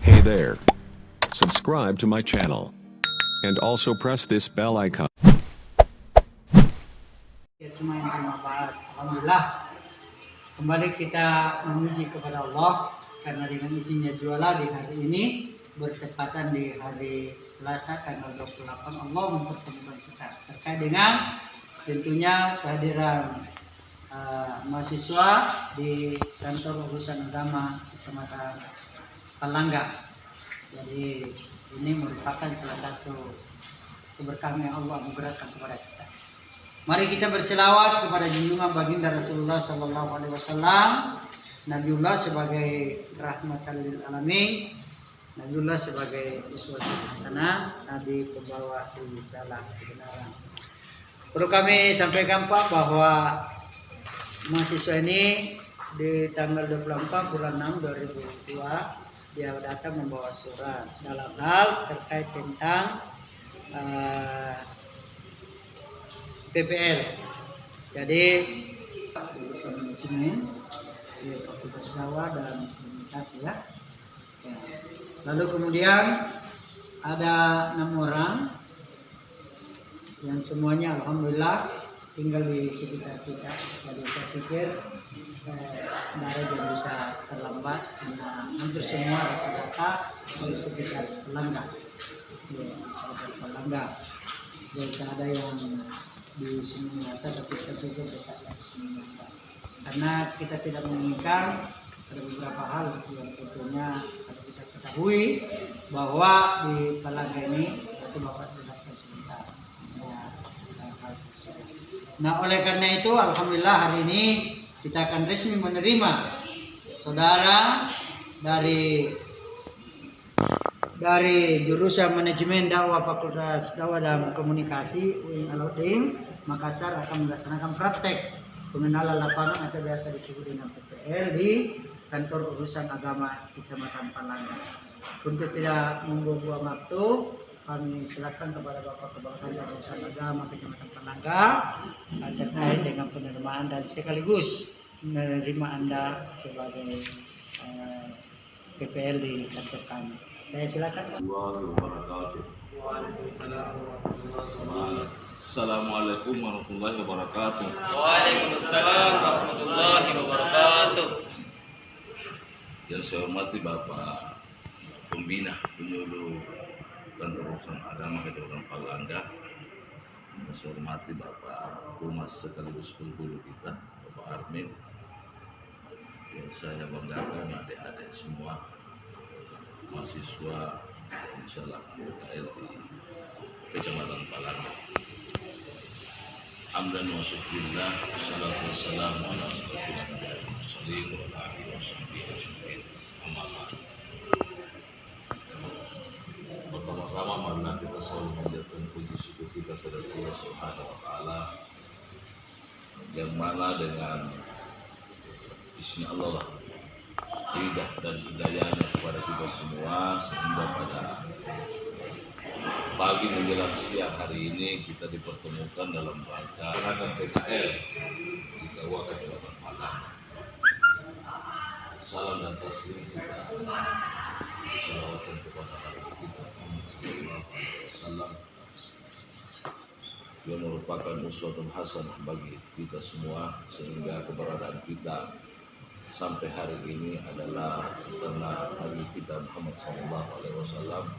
Hey there. Subscribe to my channel. And also press this bell icon. Ya, cuma yang bermanfaat. Alhamdulillah. Kembali kita memuji kepada Allah karena dengan isinya jualan di hari ini bertepatan di hari Selasa tanggal 28 Allah mempertemukan kita terkait dengan tentunya kehadiran mahasiswa di kantor urusan agama Kecamatan Palangga. Jadi ini merupakan salah satu keberkahan yang Allah anugerahkan kepada kita. Mari kita berselawat kepada junjungan baginda Rasulullah Sallallahu Alaihi Wasallam, Nabiullah sebagai rahmatan lil alamin, Nabiullah sebagai uswatun hasanah, Nabi pembawa risalah kebenaran. Perlu kami sampaikan Pak bahwa mahasiswa ini di tanggal 24 bulan 6 2002 dia datang membawa surat dalam hal terkait tentang PPL. Jadi urusan manajemen di Fakultas Dakwah dan Komunikasi ya. Lalu kemudian ada 6 orang yang semuanya alhamdulillah tinggal di sekitar kita. Jadi saya pikir ada yang bisa terlambat karena hampir semua rata-rata di sekitar Palangga. Ya, di sekitar Palangga. Jadi ada yang di Seminasa tapi saya pikir dekat Seminasa. Karena kita tidak menginginkan ada beberapa hal yang tentunya harus kita ketahui bahwa di Palangga ini itu Bapak jelaskan sebentar. Nah oleh karena itu alhamdulillah hari ini kita akan resmi menerima saudara dari jurusan manajemen dakwah Fakultas Dakwah dan Komunikasi UIN Alauddin Makassar akan melaksanakan praktek pengenalan lapangan atau biasa disebut dengan PPL di kantor urusan agama Kecamatan Palangga. Untuk tidak membuang waktu, kami silakan kepada Bapak Kepala Kantor Urusan Agama Kecamatan Palangga terkait dengan penerimaan dan sekaligus menerima Anda sebagai PPL di kantor kami. Saya silakan. Assalamualaikum warahmatullahi wabarakatuh. Waalaikumsalam warahmatullahi wabarakatuh. Yang saya hormati Bapak Pembina Penyuluh Kantor Urusan Agama Kecamatan Palangga. Yang saya hormati Bapak Humas sekaligus penghulu kita, Bapak Armin. Yang saya banggakan adik-adik semua mahasiswa insyaallah PKL di Kecamatan Palangga. Hamdan wa syukurillah, salatu wassalamu ala asyrofil anbiya'i wal mursalin wa ala alihi washabbihi ajmain. Amma ba'd. Pertama-tama marilah kita selalu menjadikan puji syukur kita kepada Allah Subhanahu wa taala yang mana dengan izin Allah lah hidayah dan hidayahnya kepada kita semua sehingga pada pagi menjelang siang hari ini kita dipertemukan dalam rangka gerakan PKL di Dakwah Kecamatan Palangga. Salam dan taslim kita salawatan kepada kita Muhammad sallallahu alaihi wasallam yang merupakan uswatun hasanah bagi kita semua sehingga keberadaan kita sampai hari ini adalah karena Nabi kita Muhammad sallallahu alaihi wasallam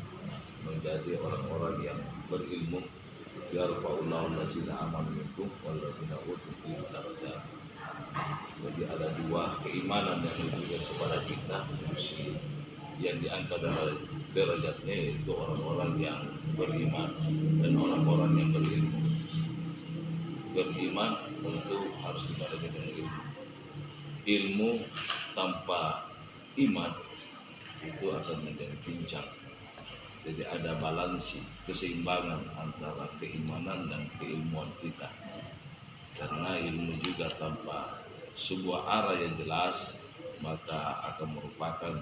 menjadi orang-orang yang berilmu. Yarfa'ullahu allazina amanu minkum wallazina utul ilma darajat. Jadi ada dua keimanan yang diberikan kepada kita, yang diangkat dari derajatnya yaitu orang-orang yang beriman dan orang-orang yang berilmu. Beriman tentu harus dibarengi dengan ilmu. Ilmu tanpa iman itu akan menjadi pincang. Jadi ada balansi, keseimbangan antara keimanan dan keilmuan kita. Karena ilmu juga tanpa sebuah arah yang jelas maka akan merupakan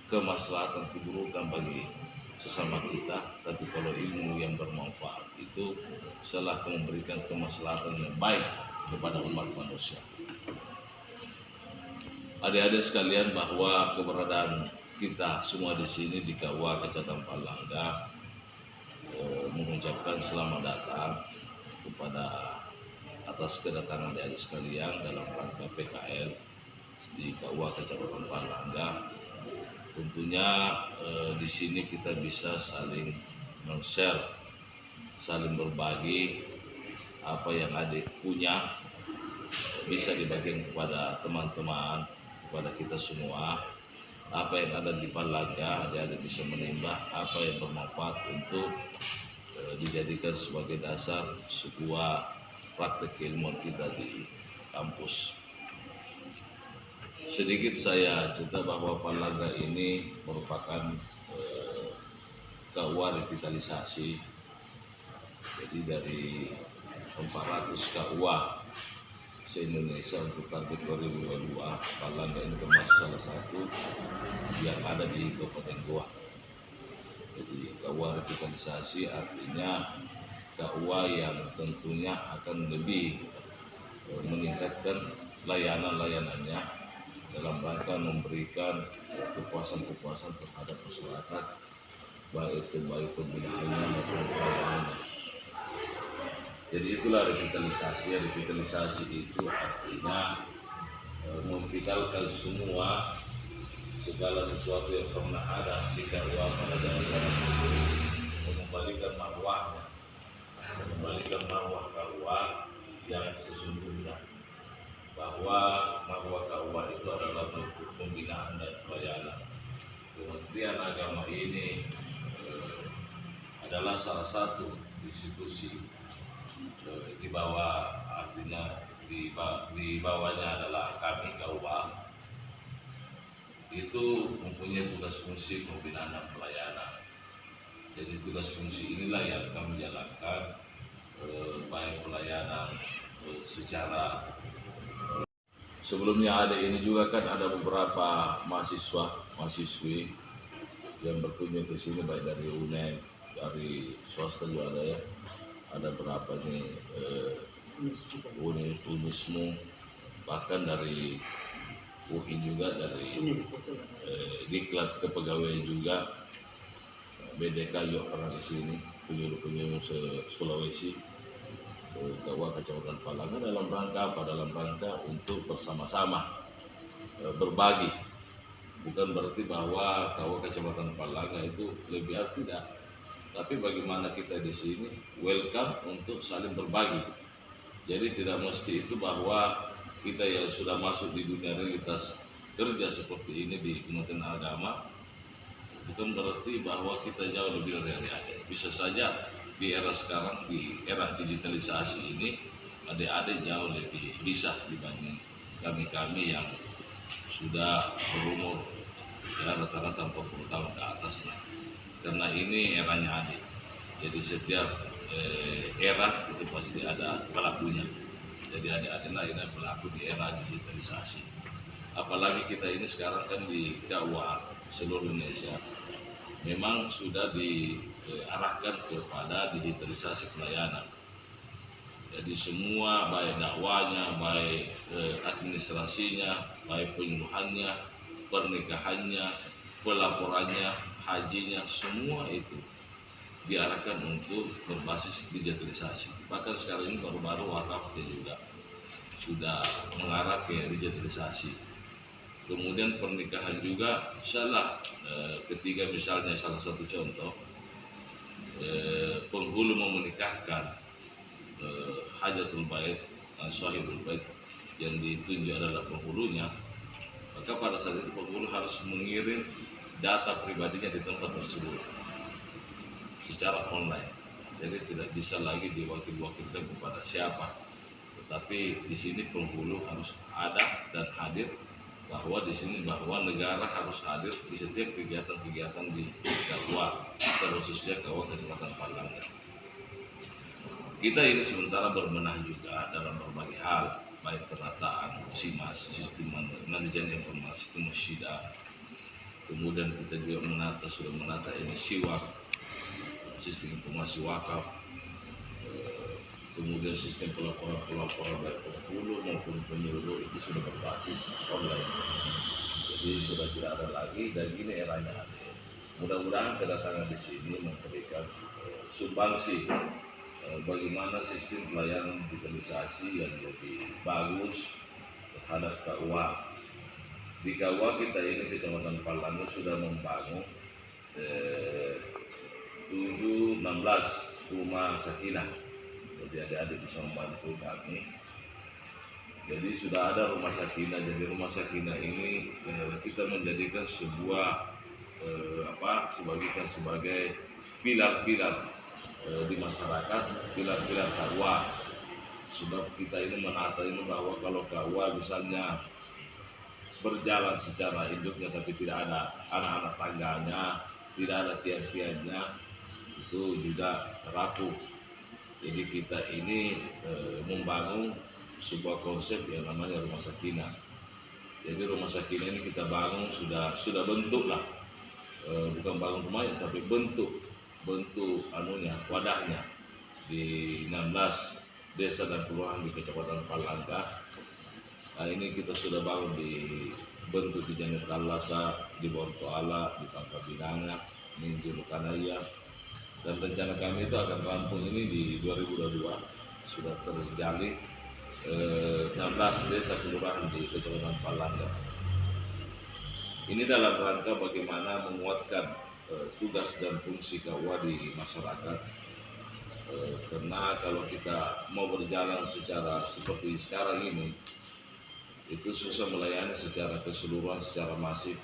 kemaslahatan keburukan bagi sesama kita. Tapi kalau ilmu yang bermanfaat itu selalu memberikan kemaslahatan yang baik kepada umat manusia. Adik-adik sekalian, bahwa keberadaan kita semua di sini di KUA Kecamatan Palangga mengucapkan selamat datang kepada atas kedatangan adik sekalian dalam rangka PKL di KUA Kecamatan Palangga. Tentunya di sini kita bisa saling men-share, saling berbagi apa yang adik punya, bisa dibagikan kepada teman-teman, kepada kita semua. Apa yang ada di Palangga, adik-adik bisa menimba apa yang bermanfaat untuk dijadikan sebagai dasar sebuah praktek ilmuwan kita di kampus. Sedikit saya cerita bahwa Palangga ini merupakan KUA revitalisasi. Jadi dari 400 KUA se-Indonesia untuk target 2022, Palangga ini termasuk salah satu yang ada di Kabupaten Goa. Jadi KUA revitalisasi artinya KUA yang tentunya akan lebih meningkatkan layanan-layanannya dalam rangka memberikan kepuasan-kepuasan terhadap masyarakat, baik pembinaannya maupun pelayanannya. Jadi itulah revitalisasi. Revitalisasi itu artinya memvitalkan semua segala sesuatu yang pernah ada di KUA pada zaman-zaman dulu, mengembalikan marwahnya, mengembalikan marwah KUA yang sesungguhnya, bahwa marwah KUA itu adalah bentuk pembinaan dan pelayanan. Kementerian Agama ini adalah salah satu institusi di bawah, artinya di bawahnya adalah kami KUA itu mempunyai tugas fungsi pembinaan dan pelayanan. Jadi tugas fungsi inilah yang kami jalankan, baik pelayanan secara sebelumnya ada ini juga kan ada beberapa mahasiswi yang berkunjung ke sini, baik dari UNED, dari swasta juga ada ya. Ada berapa nih Unismu, bahkan dari UI juga, dari Diklat Kepegawaian juga, BDK juga pernah di sini, penjuru-penjuru Sulawesi, KUA Kecamatan Palangga dalam rangka apa? Dalam rangka untuk bersama-sama berbagi. Bukan berarti bahwa KUA Kecamatan Palangga itu lebih tidak. Tapi bagaimana kita di sini welcome untuk saling berbagi. Jadi tidak mesti itu bahwa kita yang sudah masuk di dunia realitas kerja seperti ini di Kementerian Agama, bukan berarti bahwa kita jauh lebih dari adik. Bisa saja di era sekarang, di era digitalisasi ini, adik-adik jauh lebih bisa dibanding kami-kami yang sudah berumur ya rata-rata 40 tahun ke atasnya. Karena ini eranya adik, jadi setiap era itu pasti ada pelakunya. Jadi adik-adik ini pelaku di era digitalisasi. Apalagi kita ini sekarang kan di KUA seluruh Indonesia memang sudah diarahkan kepada digitalisasi pelayanan. Jadi semua baik dakwanya, baik administrasinya, baik penyuluhannya, pernikahannya, pelaporannya, hajinya, semua itu diarahkan untuk berbasis digitalisasi. Bahkan sekarang ini baru-baru wakaf juga sudah mengarah ke digitalisasi. Kemudian pernikahan juga, misalnya ketiga misalnya salah satu contoh, penghulu mau menikahkan hajatul bait, sahibul bait yang ditunjuk adalah penghulunya, maka pada saat itu penghulu harus mengirim data pribadinya di tempat tersebut secara online. Jadi tidak bisa lagi diwakil-wakilkan kepada siapa. Tetapi di sini penghulu harus ada dan hadir, bahwa di sini bahwa negara harus hadir di setiap kegiatan-kegiatan di KUA, terkhususnya KUA Kecamatan Palangga. Kita ini sementara berbenah juga dalam berbagai hal, baik penataan SIMAS, sistem manajemen informasi kemasyidah. Kemudian kita juga sudah menata ini SIWAK, sistem informasi wakaf, kemudian sistem pelaporan baik penghulu maupun penyuluh itu sudah berbasis online. Jadi jadi sudah tidak ada lagi dan ini eranya adik. Mudah-mudahan kedatangan di sini memberikan sumbangsi bagaimana sistem pelayanan digitalisasi yang lebih bagus terhadap KUA. Di KUA kita ini Kecamatan Palangga sudah membangun 16 rumah sakinah. Jadi adik-adik bisa membantu kami. Jadi sudah ada rumah sakinah. Jadi rumah sakinah ini kita menjadikan sebuah sebagai pilar-pilar di masyarakat, pilar-pilar KUA. Sebab kita ini menata ini bahwa kalau KUA misalnya berjalan secara induknya tapi tidak ada anak-anak tangganya, tidak ada tiang-tiangnya, itu juga rapuh. Jadi kita ini membangun sebuah konsep yang namanya rumah sakinah. Jadi rumah sakinah ini kita bangun sudah bentuk lah, bukan bangun rumahnya tapi bentuk wadahnya di 16 desa dan kelurahan di Kecamatan Palangga. Nah, ini kita sudah bangun di bentuk di Janet Kalasa, di Bortoala, di Pangkal Binanga, di Lukanaya. Dan rencana kami itu akan rampung ini di 2022 sudah terjalin 16 desa kelurahan di Kecamatan Palangga. Ini dalam rangka bagaimana menguatkan tugas dan fungsi KUA di masyarakat. Karena kalau kita mau berjalan secara seperti sekarang ini, itu susah melayani secara keseluruhan, secara masif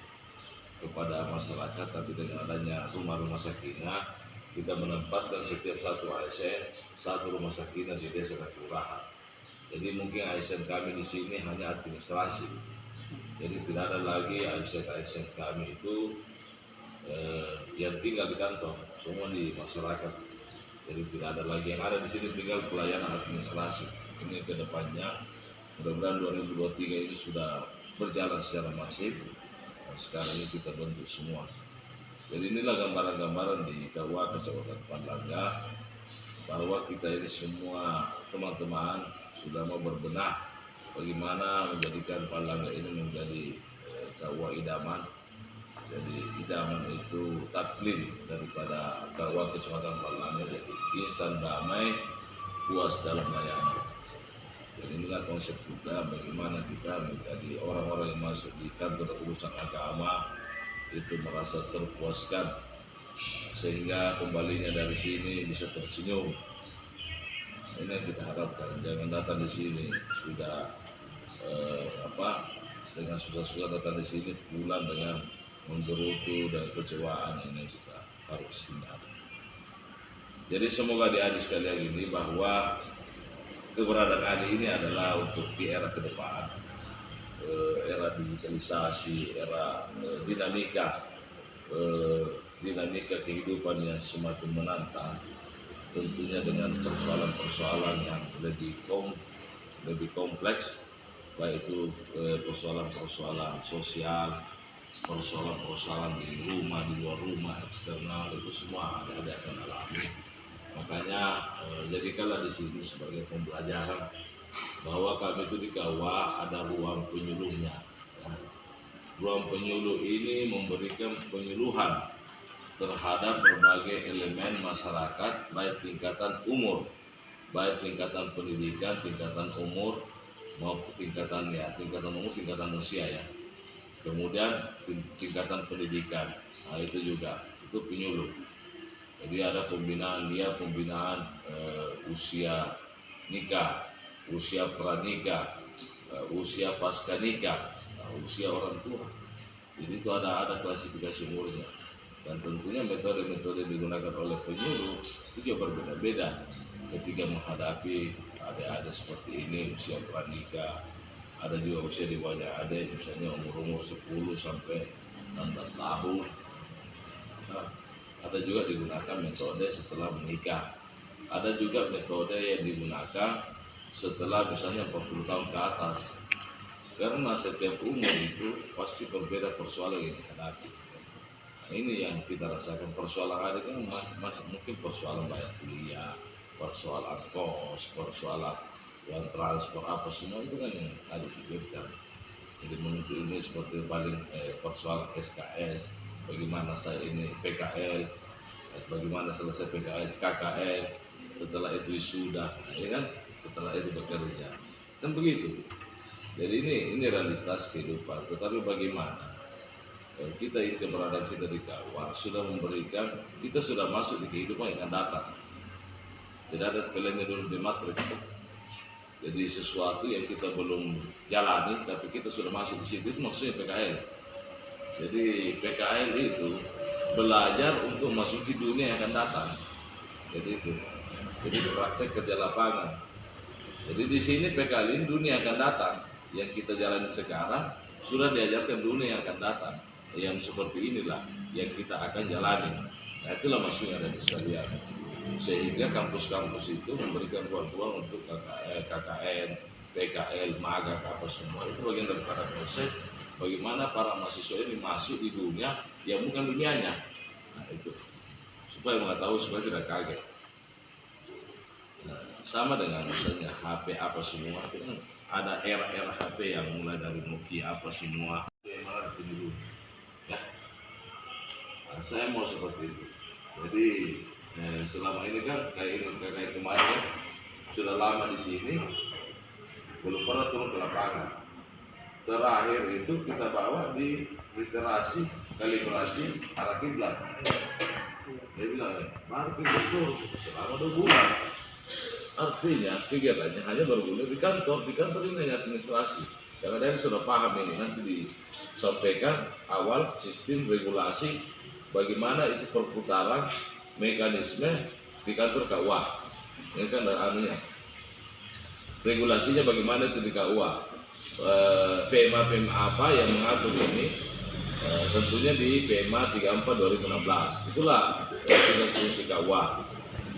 kepada masyarakat. Tapi dengan adanya rumah-rumah sakinah, kita menempatkan setiap satu ASN, satu rumah sakinah di desa dan kelurahan. Jadi mungkin ASN kami di sini hanya administrasi. Jadi tidak ada lagi ASN kami itu yang tinggal di kantor, semua di masyarakat. Jadi tidak ada lagi yang ada di sini, tinggal pelayanan administrasi. Ini kedepannya mudah-mudahan 2023 ini sudah berjalan secara masif. Nah, sekarang ini kita bentuk semua. Jadi inilah gambaran-gambaran di KUA Kecamatan Palangga bahwa kita ini semua teman-teman sudah mau berbenah bagaimana menjadikan Palangga ini menjadi KUA idaman. Jadi idaman itu taklid daripada KUA Kecamatan Palangga, jadi insan damai, puas dalam layanan. Jadi inilah konsep kita, bagaimana kita menjadi orang-orang yang masuk di kantor urusan agama itu merasa terpuaskan sehingga kembalinya dari sini bisa tersenyum. Ini yang kita harapkan. Jangan datang di sini sudah dengan susah-susah datang di sini pulang dengan menggerutu dan kecewaan. Ini kita harus hindari. Jadi semoga adik-adik sekalian ini bahwa keberadaan adik ini adalah untuk di era ke depan, era digitalisasi, era dinamika kehidupan yang semakin menantang, tentunya dengan persoalan-persoalan yang lebih kompleks, baik itu persoalan-persoalan sosial, persoalan-persoalan di rumah, di luar rumah, eksternal, itu semua ada akan alami. Makanya jadikanlah di sini sebagai pembelajaran bahwa kami itu di KUA ada ruang penyuluhnya. Ruang penyuluh ini memberikan penyuluhan terhadap berbagai elemen masyarakat, baik tingkatan umur, baik tingkatan pendidikan, tingkatan umur maupun tingkatan umur, tingkatan usia ya. Kemudian tingkatan pendidikan, nah itu juga itu penyuluh. Jadi ada pembinaan usia nikah, usia pranikah, usia pasca nikah, usia orang tua. Jadi itu ada klasifikasi umurnya. Dan tentunya metode-metode digunakan oleh penyuluh itu juga berbeda-beda ketika menghadapi ada seperti ini usia pranikah. Ada juga usia di bawahnya ada misalnya umur 10 sampai 16 tahun. Nah, ada juga digunakan metode setelah menikah. Ada juga metode yang digunakan setelah misalnya 40 tahun ke atas. Karena setiap umur itu pasti berbeda persoalan yang dihadapi. Nah, ini yang kita rasakan persoalan ada kan mungkin persoalan bayar kuliah, persoalan kos, persoalan yang transport apa semua itu kan yang harus dipikirkan. Jadi menuntut ini seperti paling persoalan SKS, bagaimana saya ini PKL, bagaimana selesai PKL, KKL, setelah itu sudah, ya kan? Setelah itu bekerja, kan begitu. Jadi ini realitas kehidupan. Tetapi bagaimana kita ini keberadaan kita di KUA sudah memberikan, kita sudah masuk di kehidupan yang akan datang. Tidak ada pilihannya dulu di matriks. Jadi sesuatu yang kita belum jalani, tapi kita sudah masuk di situ, itu maksudnya PKL. Jadi PKL itu belajar untuk masuki dunia yang akan datang. Jadi itu. Jadi praktek kerja lapangan. Jadi di sini PKL ini dunia akan datang. Yang kita jalani sekarang sudah diajarkan dunia yang akan datang. Yang seperti inilah yang kita akan jalani. Nah itulah maksudnya dari sekalian. Sehingga kampus-kampus itu memberikan ruang-ruang untuk KKN, PKL, magang, apa semua. Itu bagian daripada proses bagaimana para mahasiswa ini masuk di dunia yang bukan dunianya. Nah itu supaya mengetahui, supaya tidak kaget. Nah, sama dengan misalnya HP apa semua, itu kan ada era-era HP yang mulai dari Nokia apa semua. Yang mana dulu, ya. Nah, saya mau seperti itu. Jadi selama ini kan kayak kemarin kan sudah lama di sini, belum pernah turun ke lapangan. Terakhir itu kita bawa di literasi kalibrasi arah kiblat. Dia bilang, baru kita turun selama 2 bulan. Artinya kegiatannya hanya bergulir di kantor ini hanya administrasi. Karena dia sudah paham ini, nanti disampaikan awal sistem regulasi bagaimana itu perputaran mekanisme di kantor KUA. Ini kan anunya. Regulasinya bagaimana itu di KUA. PMA apa yang mengatur ini tentunya di PMA 34 2016. Itulah tugas fungsi KUA.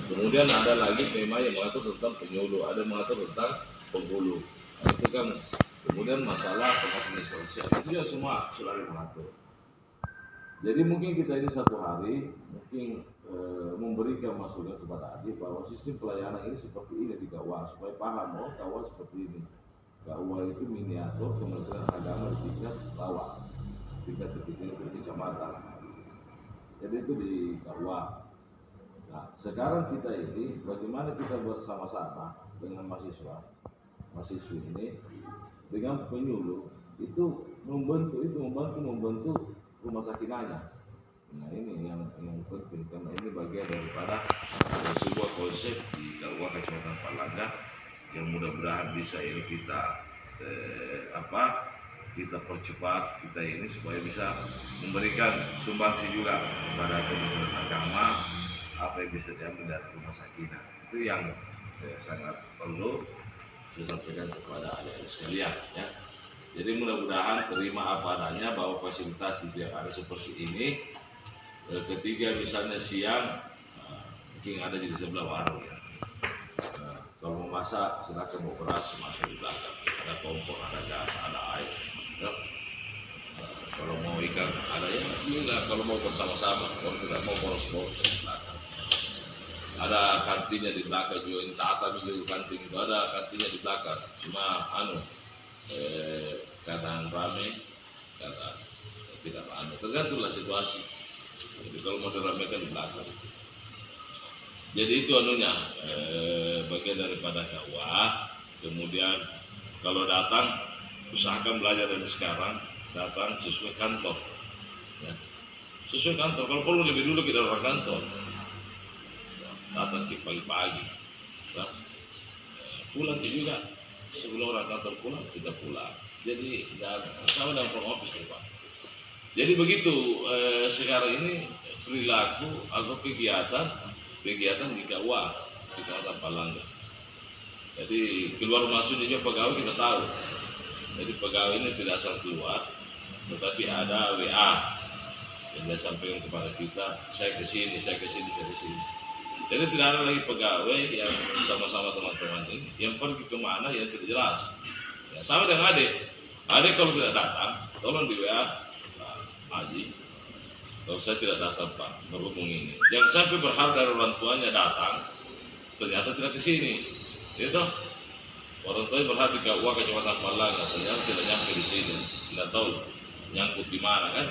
Kemudian ada lagi PMA yang mengatur tentang penyuluh, ada yang mengatur tentang penghulu. Nah, itu kan kemudian masalah pengadministrasian itu ya semua sudah mengatur. Jadi mungkin kita ini satu hari mungkin memberikan masukan kepada adik bahwa sistem pelayanan ini seperti ini di KUA supaya paham, oh KUA seperti ini. KUA itu miniatur Kementerian Agama di tingkat bawah, tingkat terkecil di kecamatan. Jadi itu di KUA. Nah, sekarang kita ini bagaimana kita bersama-sama dengan mahasiswi ini dengan penyuluh itu membantu rumah sakinahnya. Nah ini yang penting karena ini bagian daripada sebuah konsep di KUA Kecamatan Palangga yang mudah-mudahan bisa ini kita kita percepat kita ini supaya bisa memberikan sumbangsi juga kepada Kementerian Agama apa yang bisa diambil dari rumah sakinah. Itu yang sangat perlu disampaikan kepada adik-adik sekalian ya. Jadi mudah-mudahan terima apa adanya bahwa fasilitas yang ada seperti ini. Ketiga misalnya siang mungkin ada di sebelah warung ya. Kalau mau masak silakan mau beras masak di belakang. Ada kompor, ada gas, ada air. Ya. Kalau mau ikan ada ya juga. Kalau mau bersama-sama, kalau tidak mau boros-boros di belakang. Ada kantinnya di belakang juga. Ini tatami juga kantin itu ada kantinnya di belakang. Cuma kadang rame, kadang tidak rame. Tergantunglah situasi. Jadi kalau mau diramekan di belakang. Jadi itu bagian daripada KUA. Kemudian kalau datang usahakan belajar dari sekarang, datang sesuai kantor. Ya. Sesuai kantor. Kalau perlu lebih dulu kita orang kantor. Datang pagi-pagi. Ya. Pulang juga. Sebelum orang kantor pulang, kita pulang. Jadi sama dengan front office Pak. Jadi begitu sekarang ini perilaku atau kegiatan di KUA di Kecamatan Palangga. Jadi keluar masuknya juga pegawai kita tahu. Jadi pegawai ini tidak asal keluar, tetapi ada WA yang dia sampaikan kepada kita, saya kesini. Jadi tidak ada lagi pegawai yang sama-sama teman-teman ini yang pergi kemana yang tidak jelas. Ya, sama dengan adik kalau tidak datang, tolong di WA Haji. Kalau saya tidak datang Pak, berhubung ini. Jangan sampai berharap dari orang tuanya datang, ternyata tidak ke sini. Itu Orang tua berhati ke uang kecamatan Malang, ternyata tidak nyampe di sini. Tidak tahu nyangkut di mana kan?